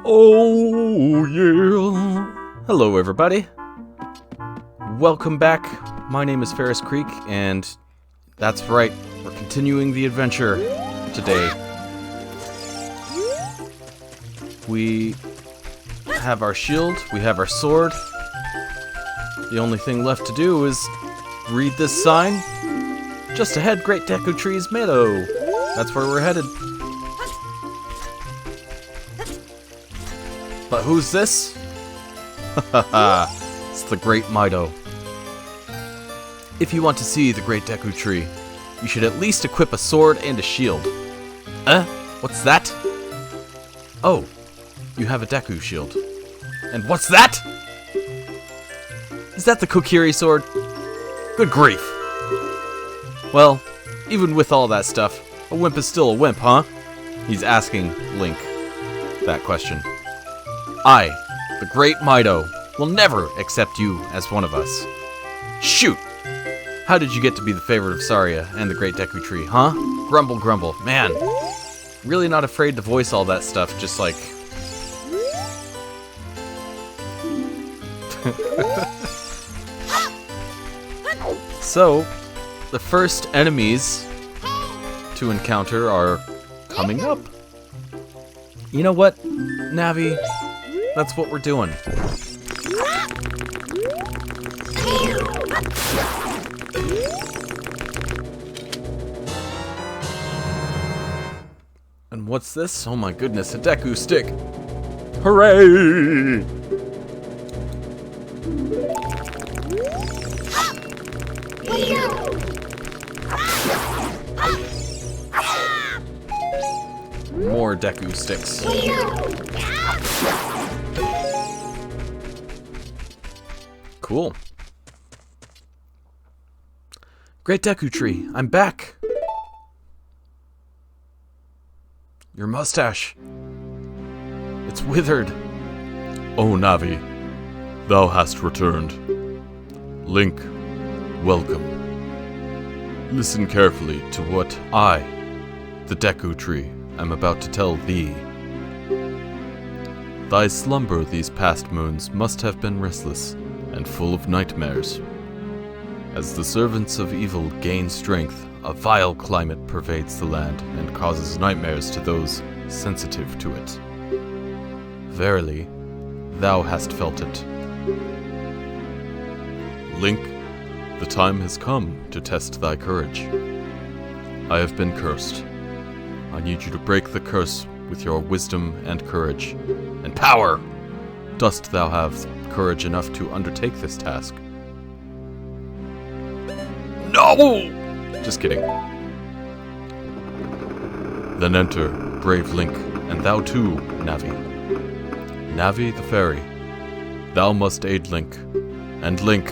Oh yeah! Hello everybody. Welcome back. My name is Ferrous Creek, and that's right, we're continuing the adventure today. We have our shield, we have our sword. The only thing left to do is read this sign. Just ahead, Great Deku Tree's Meadow. That's where we're headed. But who's this? Haha, it's the Great Mido. If you want to see the Great Deku Tree, you should at least equip a sword and a shield. What's that? Oh, you have a Deku shield. And what's that? Is that the Kokiri sword? Good grief. Well, even with all that stuff, a wimp is still a wimp, huh? He's asking Link that question. I, the Great Mido, will never accept you as one of us. Shoot! How did you get to be the favorite of Saria and the Great Deku Tree, huh? Grumble, grumble. Man, really not afraid to voice all that stuff, just like... So, the first enemies to encounter are coming up. You know what, Navi? That's what we're doing. And what's this? Oh my goodness, a Deku stick! Hooray! More Deku sticks. Cool. Great Deku Tree, I'm back! Your mustache. It's withered. Oh, Navi, thou hast returned. Link, welcome. Listen carefully to what I, the Deku Tree, am about to tell thee. Thy slumber these past moons must have been restless and full of nightmares. As the servants of evil gain strength, a vile climate pervades the land and causes nightmares to those sensitive to it. Verily, thou hast felt it. Link, the time has come to test thy courage. I have been cursed. I need you to break the curse with your wisdom and courage. And power! Dost thou have courage enough to undertake this task? No! Just kidding. Then enter, brave Link, and thou too, Navi. Navi the fairy, thou must aid Link. And Link,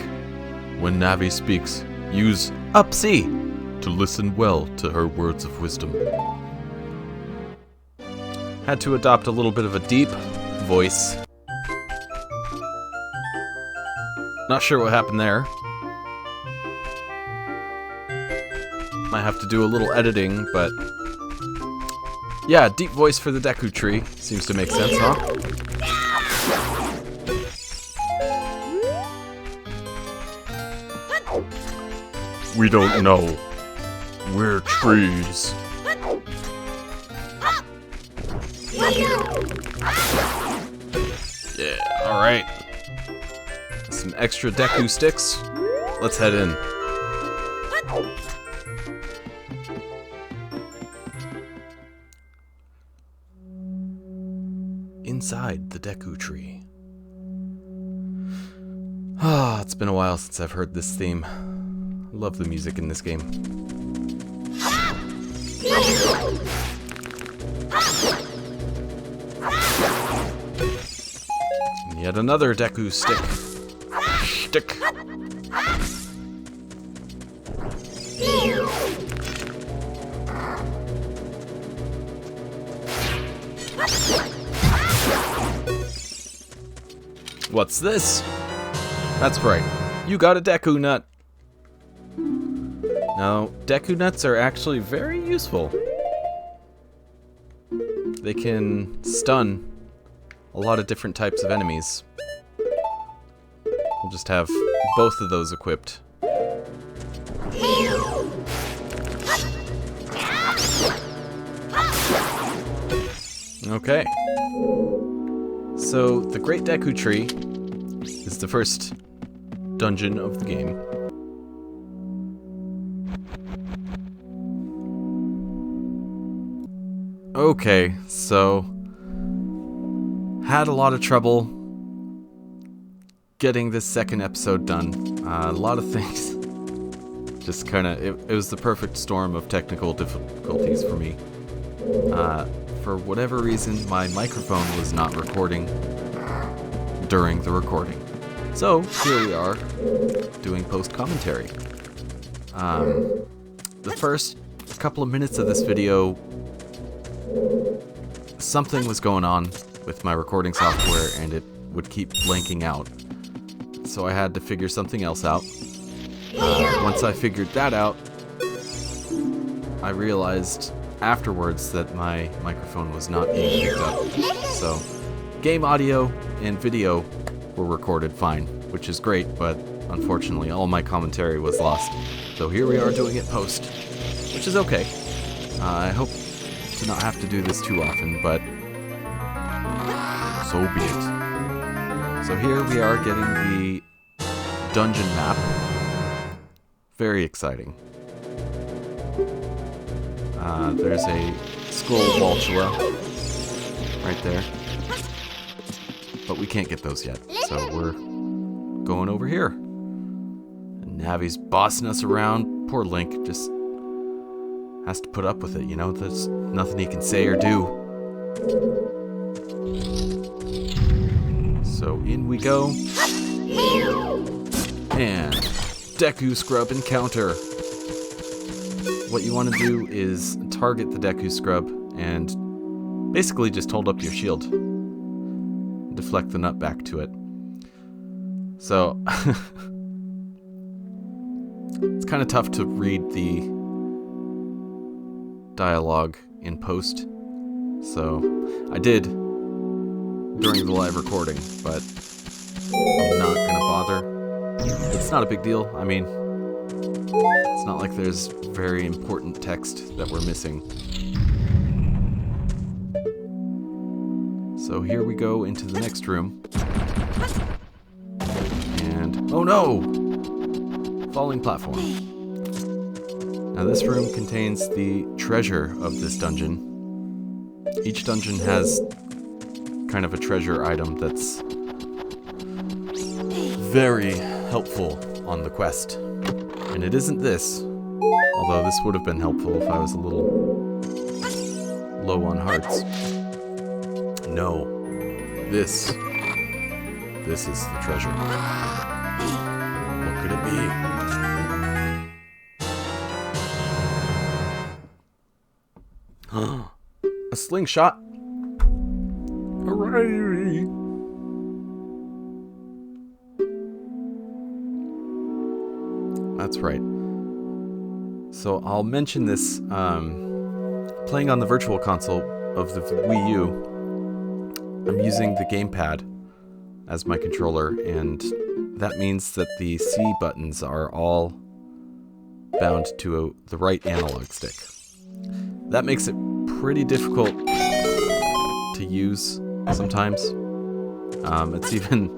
when Navi speaks, use Up-C to listen well to her words of wisdom. Had to adopt a little bit of a deep voice. Not sure what happened there. Might have to do a little editing, but... yeah, deep voice for the Deku Tree. Seems to make sense, huh? We don't know. We're trees. Yeah, alright. Some extra Deku sticks. Let's head in. Inside the Deku Tree. Ah, it's been a while since I've heard this theme. I love the music in this game. And yet another Deku stick. What's this? That's right. You got a Deku nut. Now, Deku nuts are actually very useful. They can stun a lot of different types of enemies. We'll just have both of those equipped. Okay. So, the Great Deku Tree is the first dungeon of the game. Okay, so had a lot of trouble getting this second episode done. A lot of things just kind of, it was the perfect storm of technical difficulties for me. For whatever reason, my microphone was not recording during the recording. So, here we are, doing post-commentary. The first couple of minutes of this video, something was going on with my recording software and it would keep blanking out. So I had to figure something else out. Once I figured that out, I realized afterwards that my microphone was not being picked up. So, game audio and video were recorded fine, which is great, but unfortunately all my commentary was lost. So here we are doing it post, which is okay. I hope to not have to do this too often, but so be it. So here we are getting the dungeon map. Very exciting. There's a skull Walchula right there. But we can't get those yet, so we're going over here. And Navi's bossing us around. Poor Link just has to put up with it, you know? There's nothing he can say or do. So in we go. And Deku Scrub encounter. What you want to do is target the Deku Scrub and basically just hold up your shield. Deflect the nut back to it. So, it's kind of tough to read the dialogue in post. So, I did during the live recording, but I'm not gonna bother. It's not a big deal. I mean, it's not like there's very important text that we're missing. So here we go into the next room. And, oh no! Falling platform. Now this room contains the treasure of this dungeon. Each dungeon has kind of a treasure item that's very helpful on the quest. And it isn't this, although this would have been helpful if I was a little low on hearts. No, this is the treasure. What could it be? A slingshot? Hooray! That's right. So I'll mention this, playing on the virtual console of the Wii U, I'm using the gamepad as my controller, and that means that the C buttons are all bound to the right analog stick. That makes it pretty difficult to use sometimes. It's even...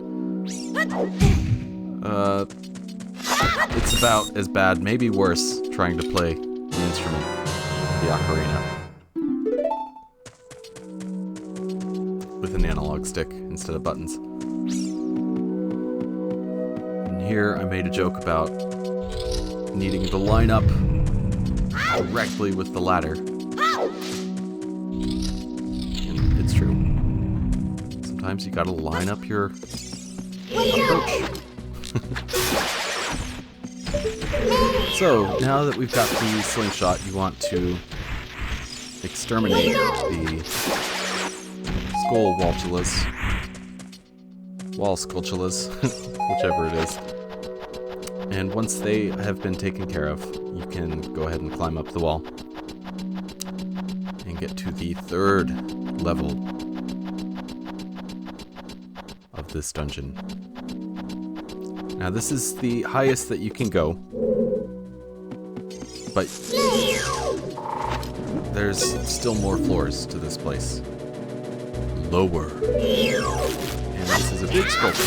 it's about as bad, maybe worse, trying to play the instrument, the Ocarina, with an analog stick instead of buttons. And here I made a joke about needing to line up directly with the ladder. And it's true. Sometimes you gotta line up your approach. So, now that we've got the slingshot, you want to exterminate the skull Walchulas. Wall Sculptulas, whichever it is. And once they have been taken care of, you can go ahead and climb up the wall and get to the third level this dungeon. Now this is the highest that you can go, but there's still more floors to this place. Lower. And this is a big sculpture.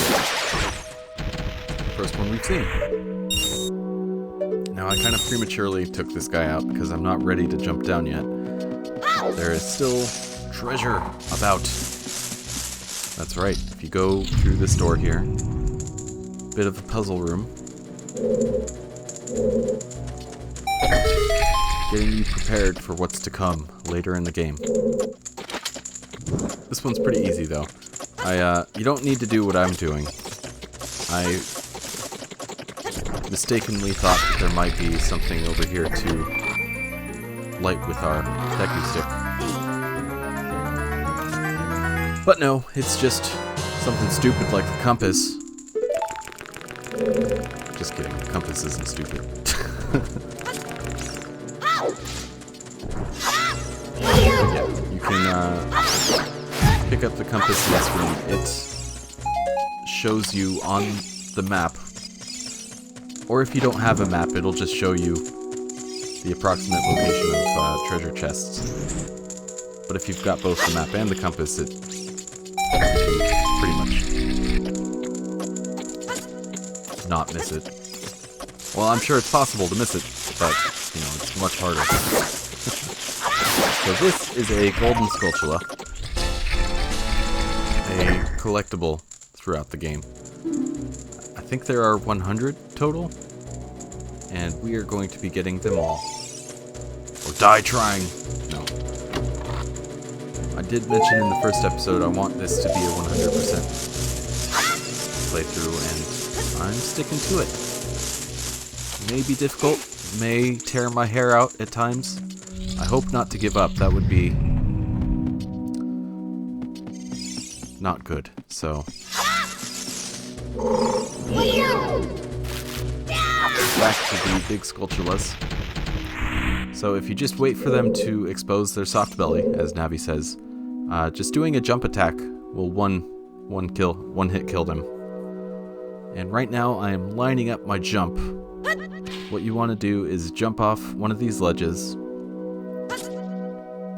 First one we've seen. Now I kind of prematurely took this guy out because I'm not ready to jump down yet. There is still treasure about. That's right, if you go through this door here, bit of a puzzle room. Getting you prepared for what's to come later in the game. This one's pretty easy though. You don't need to do what I'm doing. I mistakenly thought that there might be something over here to light with our Deku stick. But no, it's just something stupid like the compass. Just kidding, the compass isn't stupid. Yeah, you can pick up the compass in this room. It shows you on the map, or if you don't have a map, it'll just show you the approximate location of treasure chests. But if you've got both the map and the compass, it pretty much not miss it. Well, I'm sure it's possible to miss it, but, you know, it's much harder. So this is a golden sculptula, a collectible throughout the game. I think there are 100 total, and we are going to be getting them all. Or die trying! No. I did mention in the first episode I want this to be a 100% playthrough, and I'm sticking to it. It may be difficult, may tear my hair out at times. I hope not to give up, that would be not good, so. Back to the big sculptulas. So if you just wait for them to expose their soft belly, as Navi says, just doing a jump attack will one hit kill them. And right now I am lining up my jump. What you want to do is jump off one of these ledges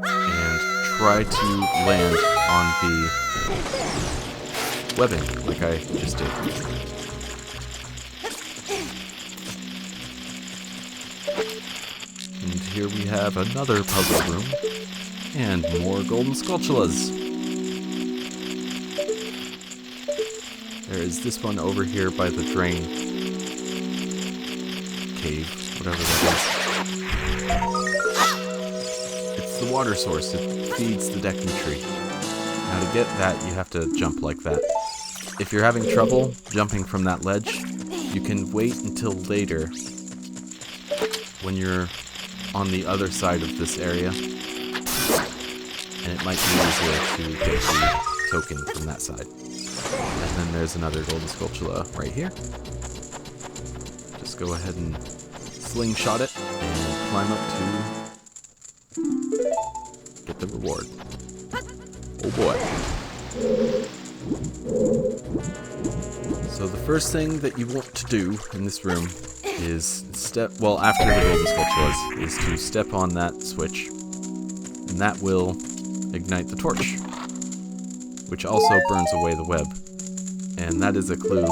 and try to land on the webbing, like I just did. And here we have another puzzle room, and more golden sculptulas. There is this one over here by the drain cave, whatever that is. It's the water source, it feeds the Deku tree. Now to get that, you have to jump like that. If you're having trouble jumping from that ledge, you can wait until later when you're on the other side of this area, and it might be easier to get the token from that side. And then there's another golden sculptula right here. Just go ahead and slingshot it and climb up to get the reward. Oh boy. So the first thing that you want to do in this room is after the golden sculptulas, is to step on that switch, and that will ignite the torch, which also burns away the web, and that is a clue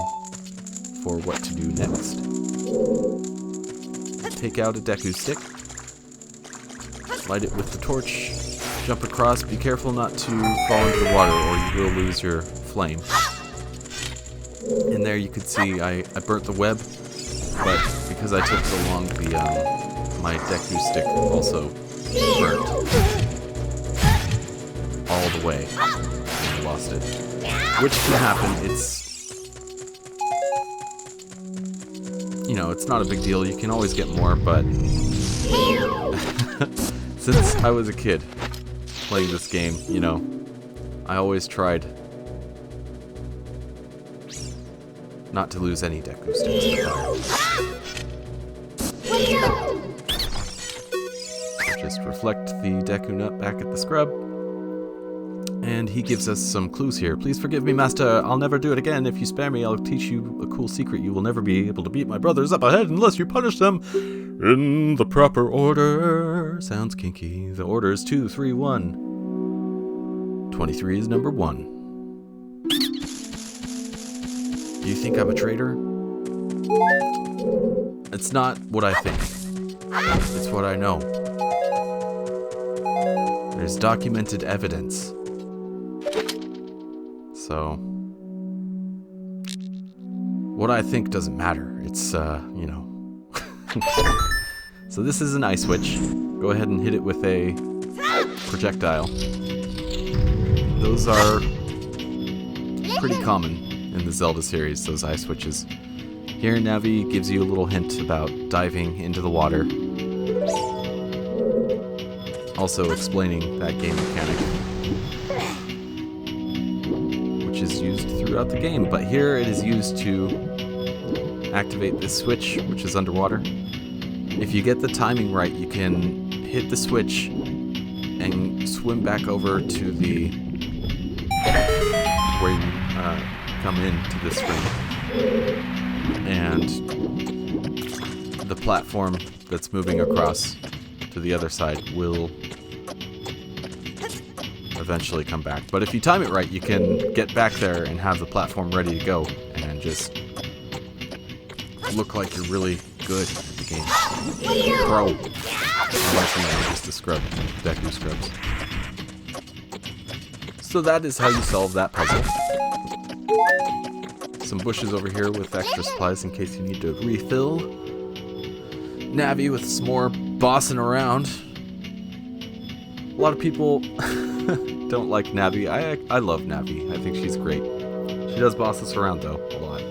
for what to do next. Take out a Deku stick, light it with the torch, jump across, be careful not to fall into the water or you will lose your flame. In there you could see I burnt the web, but because I took so long, my Deku stick also burnt all the way, and I lost it. Which can happen, it's not a big deal, you can always get more, but since I was a kid playing this game, I always tried not to lose any Deku sticks to fire. Just reflect the Deku nut back at the scrub, And he gives us some clues here. Please forgive me, master. I'll never do it again. If you spare me, I'll teach you a cool secret. You will never be able to beat my brothers up ahead unless you punish them in the proper order. Sounds kinky. The order is 2, 3, 1. 23 is number 1. Do you think I'm a traitor? It's not what I think. It's what I know. There's documented evidence. So, what I think doesn't matter. It's, you know. So this is an ice switch. Go ahead and hit it with a projectile. Those are pretty common in the Zelda series, those ice switches. Here, Navi gives you a little hint about diving into the water. Also explaining that game mechanic, which is used throughout the game, but here it is used to activate this switch, which is underwater. If you get the timing right, you can hit the switch and swim back over to the where you come into this room, and the platform that's moving across to the other side will eventually come back. But if you time it right, you can get back there and have the platform ready to go and just look like you're really good at the game. Pro. Unless you're just a scrub. Deku scrubs. So that is how you solve that puzzle. Some bushes over here with extra supplies in case you need to refill. Navi with some more bossing around. A lot of people don't like Navi. I love Navi. I think she's great. She does boss us around though, a lot.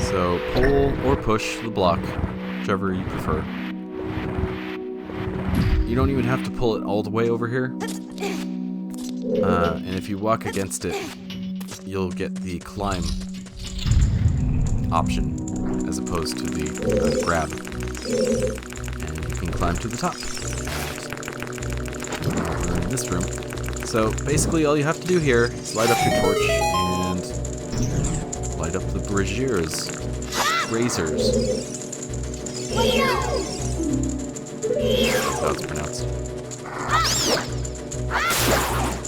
So pull or push the block, whichever you prefer. You don't even have to pull it all the way over here. And if you walk against it, you'll get the climb option as opposed to the grab. And you can climb to the top. We're in this room. So basically all you have to do here is light up your torch and light up the braziers. Razors. That's how it's pronounced.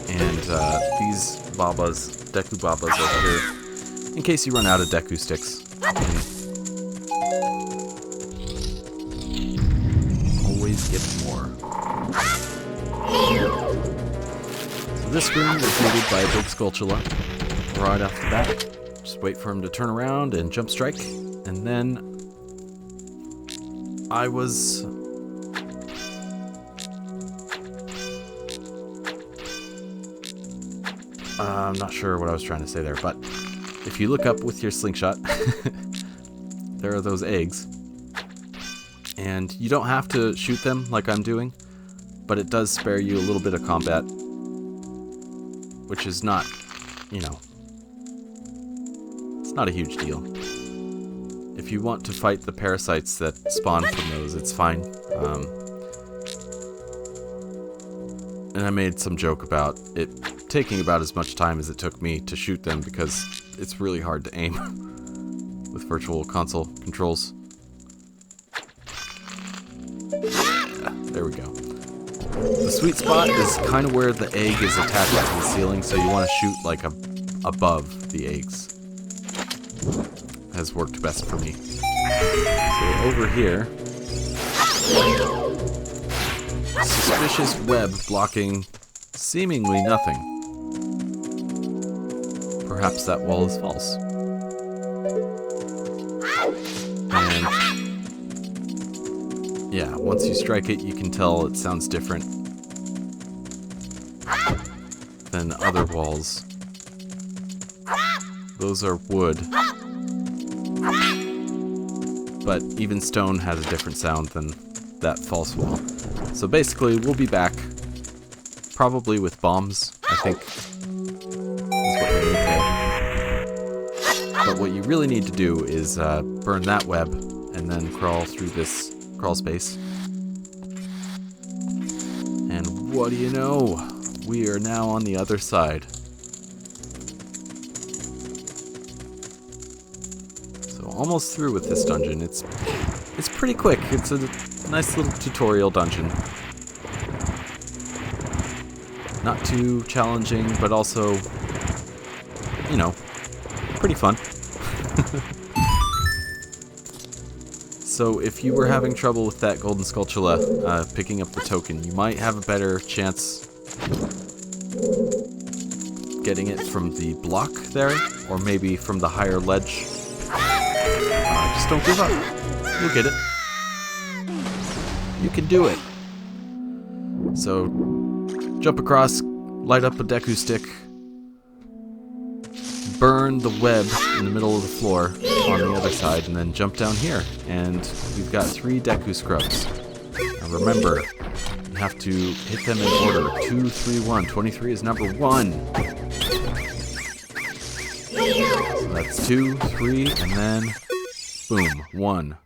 And these babas, Deku babas over here, in case you run out of Deku sticks. Always get more. So this room is needed by a big Skulltula right off the bat. Just wait for him to turn around and jump strike. And then I was... I'm not sure what I was trying to say there, but if you look up with your slingshot, there are those eggs. And you don't have to shoot them like I'm doing, but it does spare you a little bit of combat, which is not, you know, it's not a huge deal. If you want to fight the parasites that spawn from those, it's fine. And I made some joke about it taking about as much time as it took me to shoot them because it's really hard to aim with Virtual Console controls. Yeah, there we go. The sweet spot is kind of where the egg is attached to the ceiling, so you want to shoot like above the eggs. Has worked best for me. So over here, suspicious web blocking seemingly nothing. Perhaps that wall is false. And yeah, once you strike it, you can tell it sounds different than other walls. Those are wood. But even stone has a different sound than that false wall. So basically, we'll be back, probably with bombs, I think, is what we need to. But what you really need to do is burn that web, and and then crawl through this crawl space. And what do you know? We are now on the other side. So almost through with this dungeon. It's pretty quick. It's a nice little tutorial dungeon. Not too challenging, but also, you know, pretty fun. So if you were having trouble with that golden skulltula, picking up the token, you might have a better chance getting it from the block there, or maybe from the higher ledge. Just don't give up. You'll get it. You can do it. So, jump across, light up a Deku stick, burn the web in the middle of the floor on the other side, and then jump down here. And you've got 3 Deku scrubs. Now remember, you have to hit them in order. 2, 3, 1. 23 is number 1. So that's 2, 3, and then boom, 1.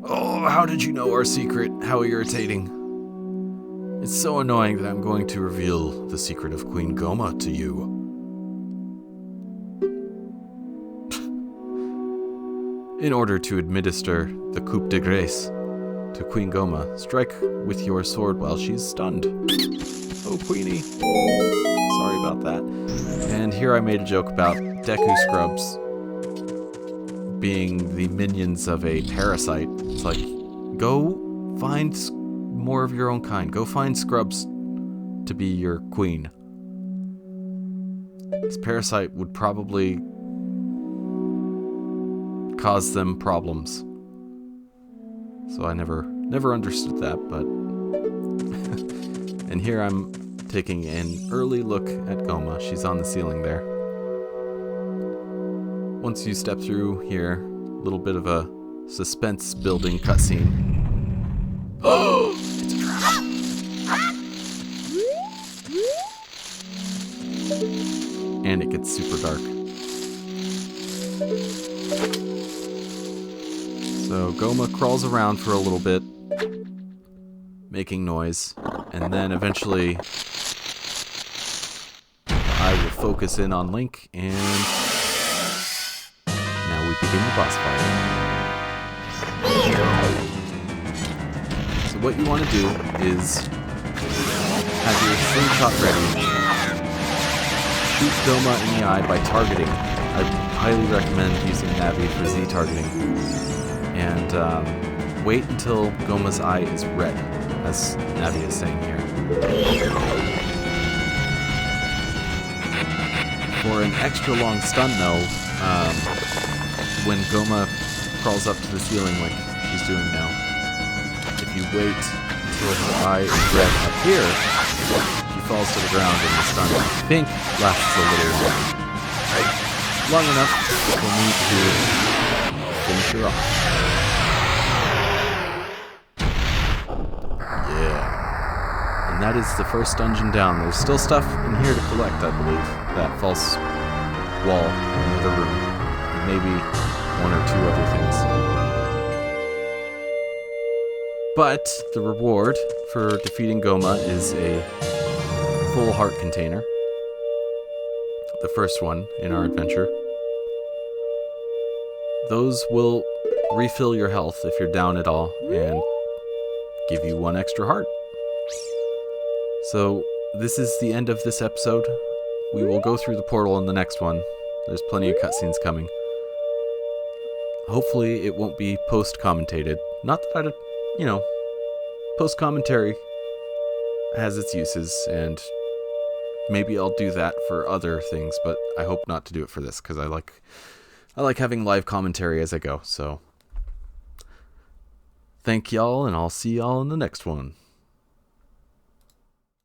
Oh, how did you know our secret? How irritating. It's so annoying that I'm going to reveal the secret of Queen Goma to you. In order to administer the coup de grace to Queen Goma, strike with your sword while she's stunned. Oh, Queenie. Sorry about that. And here I made a joke about Deku scrubs being the minions of a parasite. It's like, go find more of your own kind. Go find scrubs to be your queen. This parasite would probably cause them problems. So I never understood that, but and here I'm taking an early look at Goma. She's on the ceiling there. Once you step through here, a little bit of a suspense building cutscene. Oh, it's a trap. And it gets super dark. So Goma crawls around for a little bit, making noise, and then eventually I will focus in on Link, and now we begin the boss fight. So what you want to do is have your slingshot ready, shoot Goma in the eye by targeting. I highly recommend using Navi for Z targeting. And wait until Goma's eye is red, as Navi is saying here. For an extra long stun, though, when Goma crawls up to the ceiling like she's doing now, if you wait until her eye is red up here, she falls to the ground and the stun, I think, lasts a little longer. Long enough for me to finish her off. And that is the first dungeon down. There's still stuff in here to collect, I believe. That false wall in the other room. And maybe 1 or 2 other things. But the reward for defeating Goma is a full heart container. The first one in our adventure. Those will refill your health if you're down at all and give you 1 extra heart. So, this is the end of this episode. We will go through the portal in the next one. There's plenty of cutscenes coming. Hopefully it won't be post-commentated. Not that post-commentary has its uses, and maybe I'll do that for other things, but I hope not to do it for this, because I like having live commentary as I go, so. Thank y'all, and I'll see y'all in the next one.